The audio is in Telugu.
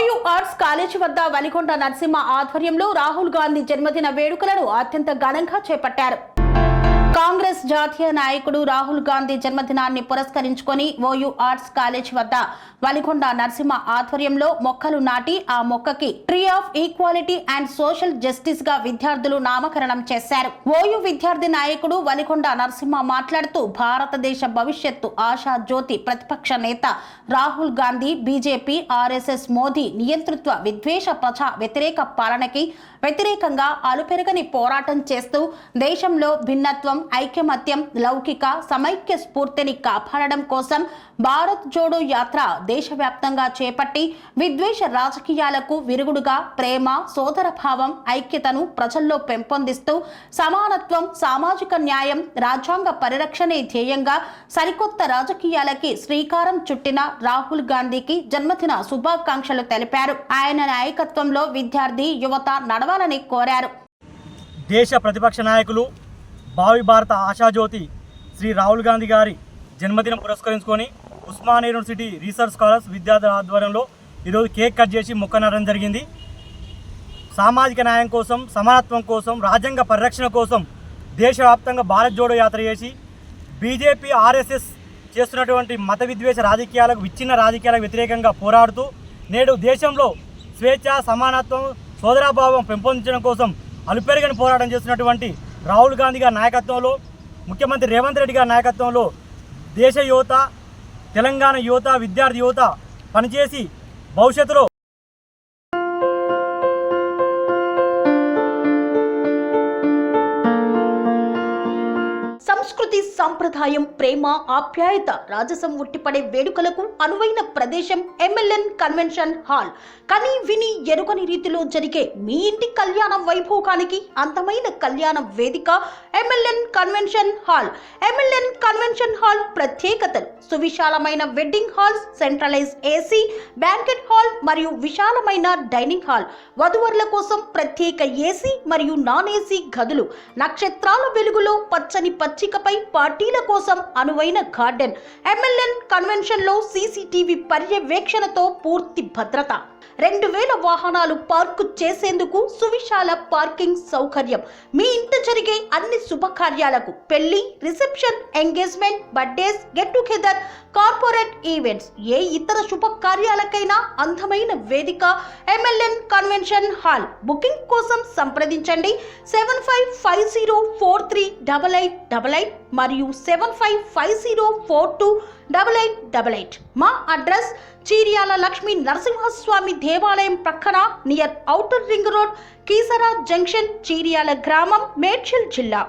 ఓయూ ఆర్ట్స్ కాలేజీ వద్ద వలికొండ నరసింహ ఆధ్వర్యంలో రాహుల్ గాంధీ జన్మదిన వేడుకలను అత్యంత ఘనంగా చేపట్టారు. కాంగ్రెస్ జాతీయ నాయకుడు రాహుల్ గాంధీ జన్మదినాన్ని పురస్కరించుకొని ఓయూ ఆర్ట్స్ కాలేజ్ వద్ద వలికొండ నరసింహ ఆధ్వర్యంలో మొక్కలు నాటి ఆ మొక్కకి tree of equality and social justice గా విద్యార్థులు నామకరణం చేశారు. ఓయూ విద్యార్థి నాయకుడు వలికొండ నరసింహ మాట్లాడుతూ భారతదేశ భవిష్యత్తు ఆశా జ్యోతి ప్రతిపక్ష నేత రాహుల్ గాంధీ బీజేపీ ఆర్ఎస్ఎస్ మోదీ నియంతృత్వ విద్వేష ప్రజా వ్యతిరేక పాలనకి వ్యతిరేకంగా అలుపెరగని పోరాటం చేస్తూ దేశంలో భిన్నత్వం ఐకమత్యం లౌకిక సమైక్య స్ఫూర్తిని కాపాడడం కోసం భారత్ జోడో యాత్ర దేశవ్యాప్తంగా చేపట్టి విద్వేష రాజకీయాలకు విరుగుడుగా ప్రేమ సోదరభావం ఐక్యతను ప్రజల్లో పెంపొందిస్తూ సమానత్వం సామాజిక న్యాయం రాజ్యాంగ పరిరక్షణే ధ్యేయంగా సరికొత్త రాజకీయాలకి శ్రీకారం చుట్టిన రాహుల్ గాంధీకి జన్మదిన శుభాకాంక్షలు తెలిపారు. ఆయన నాయకత్వంలో విద్యార్థి యువత నడవాలని కోరారు. దేశ ప్రతిపక్ష నాయకులు భావి భారత ఆశాజ్యోతి శ్రీ రాహుల్ గాంధీ గారి జన్మదినం పురస్కరించుకొని ఉస్మానియా యూనివర్సిటీ రీసెర్చ్ స్కాలర్స్ విద్యార్థుల ఆధ్వర్యంలో ఈరోజు కేక్ కట్ చేసి మొక్క నాటడం జరిగింది. సామాజిక న్యాయం కోసం సమానత్వం కోసం రాజ్యాంగ పరిరక్షణ కోసం దేశవ్యాప్తంగా భారత్ జోడో యాత్ర చేసి బీజేపీ ఆర్ఎస్ఎస్ చేస్తున్నటువంటి మత విద్వేష రాజకీయాలకు విచ్ఛిన్న రాజకీయాలకు వ్యతిరేకంగా పోరాడుతూ నేడు దేశంలో స్వేచ్ఛ సమానత్వం సోదరాభావం పెంపొందించడం కోసం అలుపెరగని పోరాటం చేస్తున్నటువంటి రాహుల్ గాంధీ గారి నాయకత్వంలో ముఖ్యమంత్రి రేవంత్ రెడ్డి గారి నాయకత్వంలో దేశ యువత తెలంగాణ యువత విద్యార్థి యువత పనిచేసి భవిష్యత్తులో సంస్కృతి సంప్రదాయం ప్రేమ ఆప్యాయత రాజసం ఉట్టిపడే వేడుకలకు అనువైన ప్రదేశం ఎంఎల్ఎన్ కన్వెన్షన్ హాల్. కని విని ఎరుగని రీతిలో జరిగే మీ ఇంటి కళ్యాణ వైభోగానికి అందమైన కళ్యాణ వేదిక MLN convention hall. MLN convention hall ప్రత్యేకతలు: సువిశాలమైన wedding halls, centralised AC banquet hall మరియు విశాలమైన డైనింగ్ హాల్, వధువరుల కోసం ప్రత్యేక ఏసీ మరియు నాన్ ఏసీ గదులు, నక్షత్రాల వెలుగులో పచ్చని పచ్చికపై పార్టీల కోసం అనువైన గార్డెన్. ఎంఎల్ఎన్ కన్వెన్షన్ లో సీసీటీవీ పర్యవేక్షణతో పూర్తి భద్రత, 2000 వాహనాలు పార్కు చేసేందుకు సువిశాల పార్కింగ్ సౌకర్యం. మీ ఇంట జరిగే అన్ని శుభకార్యాలకు పెళ్లి, reception, engagement, birthdays, get together, corporate events, ఏ ఇతర శుభకార్యాలకైనా అందమైన వేదిక ఎంఎల్ఎన్ కన్వెన్షన్ హాల్. బుకింగ్ కోసం సంప్రదించండి 7550438888 మరియు 7550428888. మా అడ్రస్ చీర్యాల లక్ష్మీ నరసింహస్వామి దేవాలయం ప్రక్కన near outer ring road, Keesara junction, Cheeryal గ్రామం, మేడ్చల్ జిల్లా.